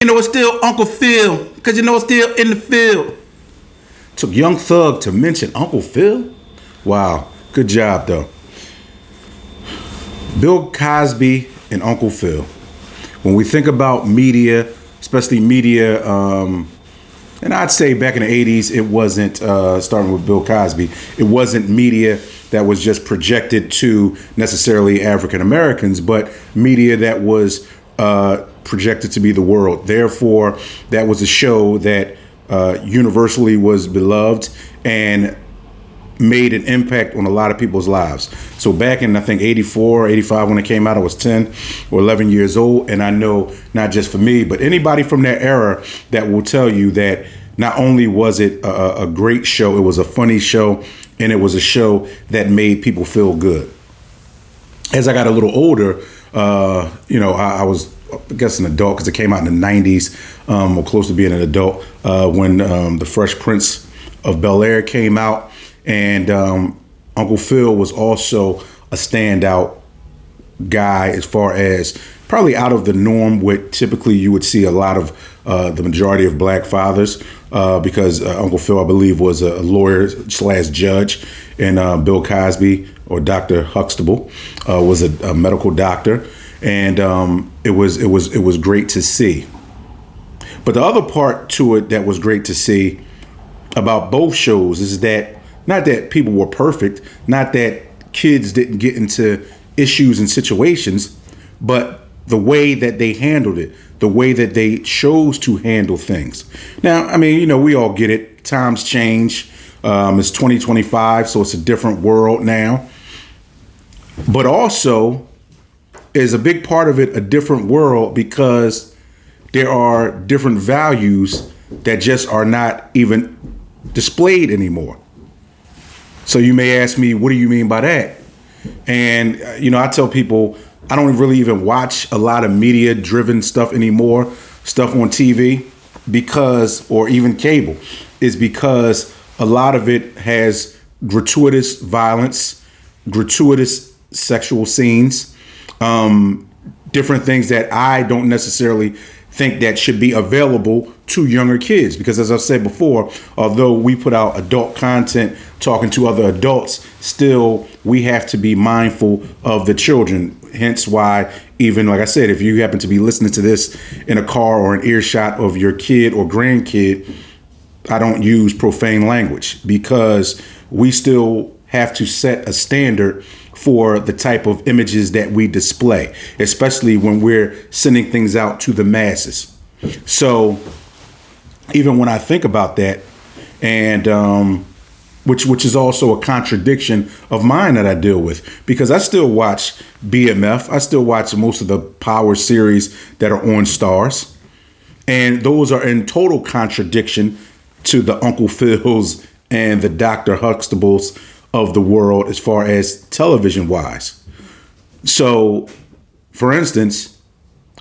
You know it's still Uncle Phil, because you know it's still in the field. Took Young Thug to mention Uncle Phil? Wow, good job though. Bill Cosby and Uncle Phil. When we think about media, especially media, and I'd say back in the 80s, it wasn't, starting with Bill Cosby, it wasn't media that was just projected to necessarily African Americans, but media that was projected to be the world. Therefore, that was a show that universally was beloved and made an impact on a lot of people's lives. So back in, I think, 84, 85, when it came out, I was 10 or 11 years old. And I know not just for me, but anybody from that era that will tell you that not only was it a great show, it was a funny show, and it was a show that made people feel good. As I got a little older, I was, I guess, an adult because it came out in the 90s, or close to being an adult, when The Fresh Prince of Bel-Air came out. And Uncle Phil was also a standout guy as far as probably out of the norm, what typically you would see a lot of the majority of black fathers, because Uncle Phil, I believe, was a lawyer slash judge, and Bill Cosby, or Dr. Huxtable, was a medical doctor, and it was great to see. But the other part to it that was great to see about both shows is that not that people were perfect, not that kids didn't get into issues and situations, but the way that they handled it, the way that they chose to handle things. Now, I mean, we all get it. Times change. It's 2025, so it's a different world now. But also, is a big part of it a different world because there are different values that just are not even displayed anymore. So you may ask me, what do you mean by that? And, I tell people I don't really even watch a lot of media driven stuff anymore, stuff on TV, or even cable, is because a lot of it has gratuitous violence, gratuitous sexual scenes, different things that I don't necessarily think that should be available to younger kids. Because as I've said before, although we put out adult content talking to other adults, still we have to be mindful of the children. Hence why, even like I said, if you happen to be listening to this in a car or an earshot of your kid or grandkid, I don't use profane language, because we still have to set a standard for the type of images that we display, especially when we're sending things out to the masses. So even when I think about that, and which is also a contradiction of mine that I deal with, because I still watch BMF, I still watch most of the Power series that are on Stars, and those are in total contradiction to the Uncle Phils and the Dr. Huxtables of the world as far as television wise. So, for instance,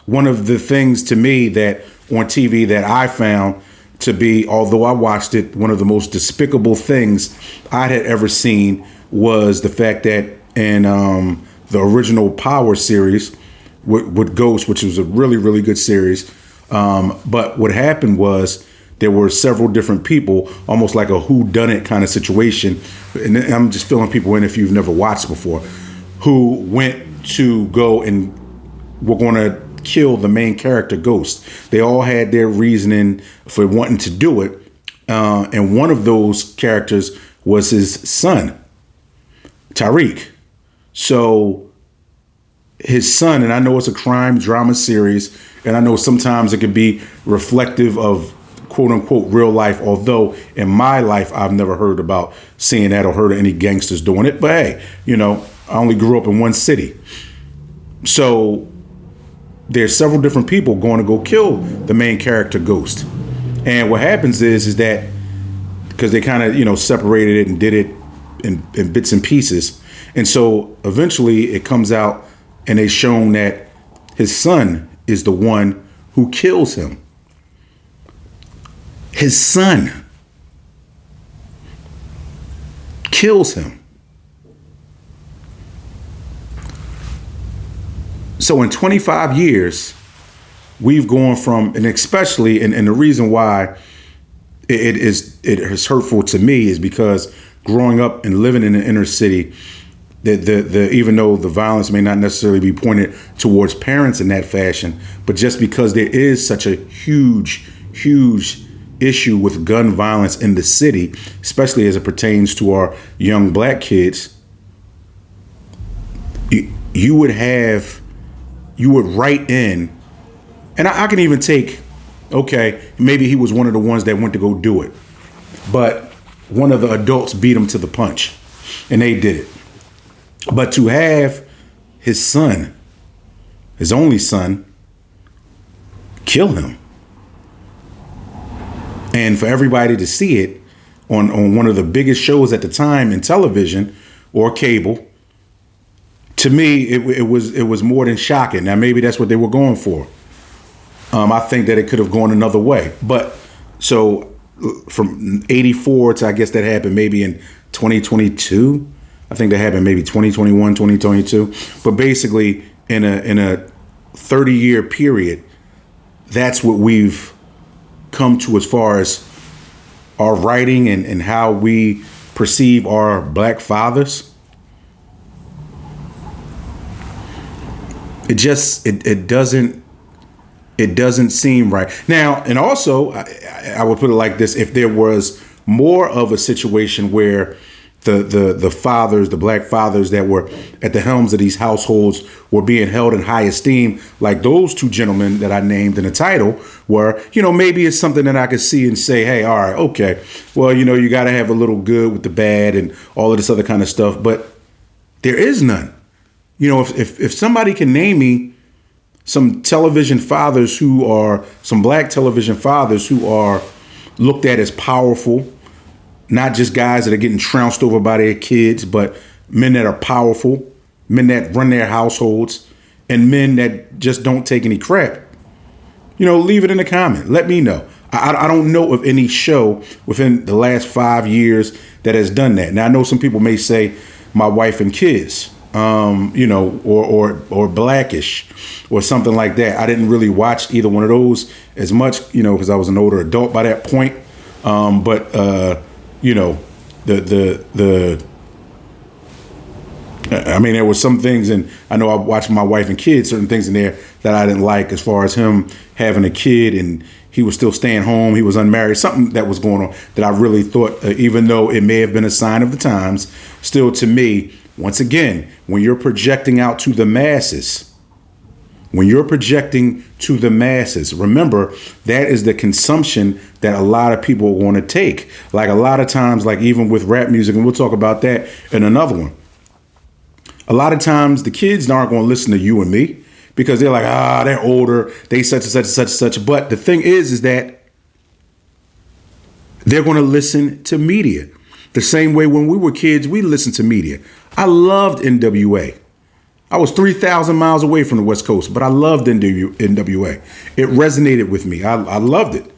one of the things to me that on TV that I found to be, although I watched it, one of the most despicable things I had ever seen was the fact that in the original Power series with Ghost, which was a really, really good series. But what happened was there were several different people, almost like a whodunit kind of situation. And I'm just filling people in if you've never watched before, who went to go and were going to kill the main character, Ghost. They all had their reasoning for wanting to do it. And one of those characters was his son, Tariq. So his son, and I know it's a crime drama series, and I know sometimes it could be reflective of quote unquote real life, although in my life I've never heard about seeing that or heard of any gangsters doing it. But hey, I only grew up in one city. So there's several different people going to go kill the main character, Ghost. And what happens is that because they kind of, separated it and did it in bits and pieces. And so eventually it comes out and they've shown that his son is the one who kills him. His son kills him. So in 25 years, we've gone from, and especially, and the reason why it is hurtful to me is because growing up and living in the inner city, the even though the violence may not necessarily be pointed towards parents in that fashion, but just because there is such a huge issue with gun violence in the city, especially as it pertains to our young black kids, you would write in, and I can even take, okay, maybe he was one of the ones that went to go do it, but one of the adults beat him to the punch, and they did it. But to have his son, his only son, kill him, and for everybody to see it on one of the biggest shows at the time in television or cable, to me, it was more than shocking. Now, maybe that's what they were going for. I think that it could have gone another way. But so from 84 to, I guess that happened maybe in 2022. I think that happened maybe 2021, 2022. But basically, in a 30-year period, that's what we've come to as far as our writing and how we perceive our black fathers. It doesn't seem right now. And also, I would put it like this: if there was more of a situation where the fathers, the black fathers that were at the helms of these households were being held in high esteem, like those two gentlemen that I named in the title were, maybe it's something that I could see and say, hey, all right, okay, well, you got to have a little good with the bad and all of this other kind of stuff. But there is none. If somebody can name me some television fathers some black television fathers who are looked at as powerful, not just guys that are getting trounced over by their kids, but men that are powerful, men that run their households, and men that just don't take any crap, leave it in the comment. Let me know. I don't know of any show within the last 5 years that has done that. Now, I know some people may say My Wife and Kids, or Blackish or something like that. I didn't really watch either one of those as much, because I was an older adult by that point. There were some things, and I know I watched My Wife and Kids, certain things in there that I didn't like, as far as him having a kid and he was still staying home, he was unmarried, something that was going on that I really thought, even though it may have been a sign of the times, still to me, once again, when you're projecting out to the masses, remember, that is the consumption that a lot of people want to take. Like a lot of times, like even with rap music, and we'll talk about that in another one. A lot of times the kids aren't going to listen to you and me because they're like, they're older, they such and such and such and such. But the thing is that they're going to listen to media. The same way when we were kids, we listened to media. I loved NWA. I was 3,000 miles away from the West Coast, but I loved NWA. It resonated with me. I loved it,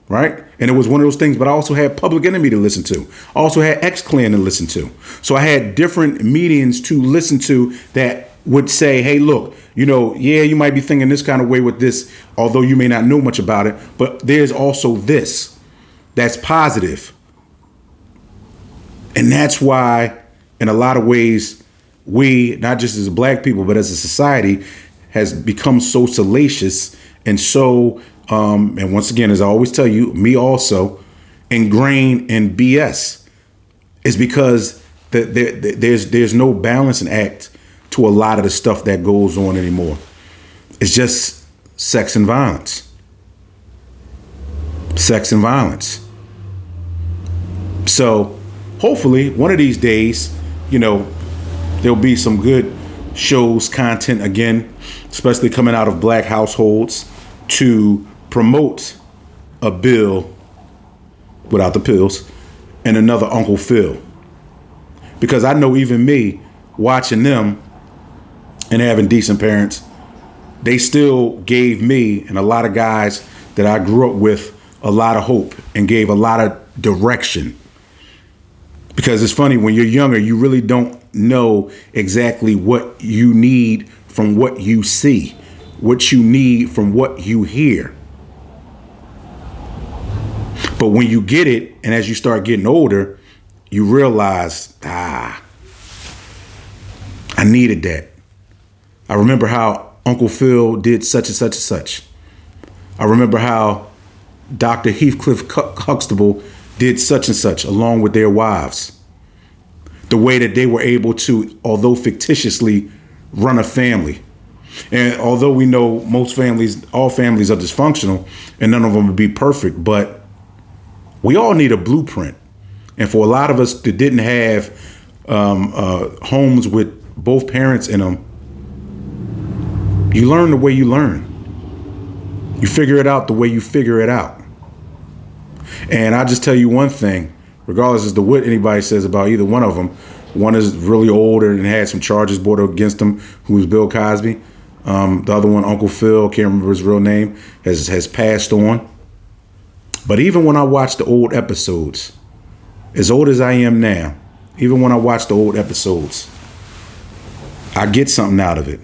right? And it was one of those things, but I also had Public Enemy to listen to. I also had X-Clan to listen to. So I had different mediums to listen to that would say, hey, look, you might be thinking this kind of way with this, although you may not know much about it, but there's also this that's positive. And that's why, in a lot of ways, we, not just as black people, but as a society, has become so salacious and so, and once again, as I always tell you, me also, ingrained in BS, is because there's no balancing act to a lot of the stuff that goes on anymore. It's just sex and violence. Sex and violence. So hopefully one of these days, there'll be some good shows, content again, especially coming out of black households, to promote a bill without the pills and another Uncle Phil. Because I know even me watching them and having decent parents, they still gave me and a lot of guys that I grew up with a lot of hope and gave a lot of direction. Because it's funny, when you're younger, you really don't know exactly what you need from what you see. what you need from what you hear. But when you get it, and as you start getting older, you realize, I needed that. I remember how Uncle Phil did such and such and such. I remember how Dr. Heathcliff Huxtable did such and such along with their wives. The way that they were able to, although fictitiously, run a family. And although we know all families are dysfunctional and none of them would be perfect, but we all need a blueprint. And for a lot of us that didn't have homes with both parents in them, you learn the way you learn. You figure it out the way you figure it out. And I just tell you one thing, regardless as to what anybody says about either one of them, one is really older and had some charges brought against him, who was Bill Cosby. The other one, Uncle Phil, can't remember his real name, has passed on. But even when I watch the old episodes, as old as I am now, even when I watch the old episodes, I get something out of it.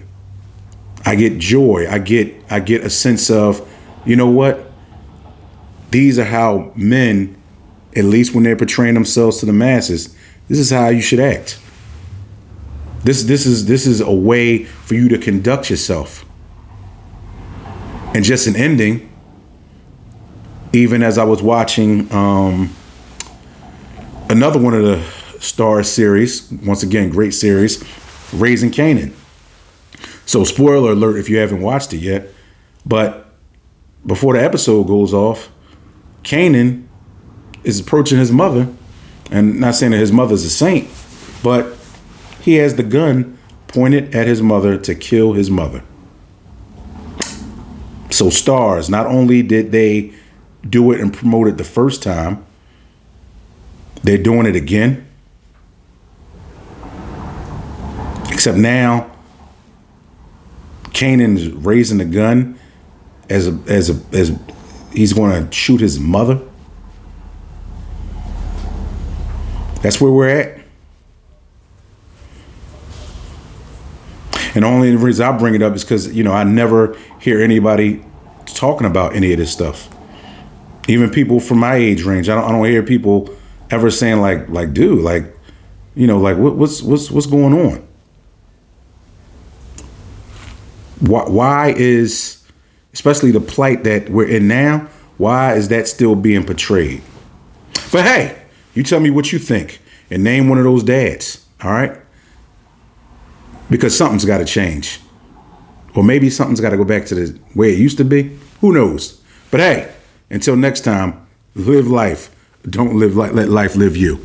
I get joy. I get a sense of, you know what? These are how men, at least when they're portraying themselves to the masses, this is how you should act. This is a way for you to conduct yourself. And just an ending, even as I was watching another one of the Star series, once again, great series, Raising Kanan. So spoiler alert if you haven't watched it yet, but before the episode goes off, Kanan is approaching his mother, and not saying that his mother's a saint, but he has the gun pointed at his mother to kill his mother. So Stars, not only did they do it and promote it the first time, they're doing it again. Except now, Kanan's raising the gun as he's going to shoot his mother. That's where we're at. And the only reason I bring it up is because, I never hear anybody talking about any of this stuff. Even people from my age range, I don't hear people ever saying like, dude, what's going on? Why is, especially the plight that we're in now, why is that still being portrayed? But hey, you tell me what you think and name one of those dads, all right? Because something's got to change. Or maybe something's got to go back to the way it used to be. Who knows? But hey, until next time, live life. Don't live life, let life live you.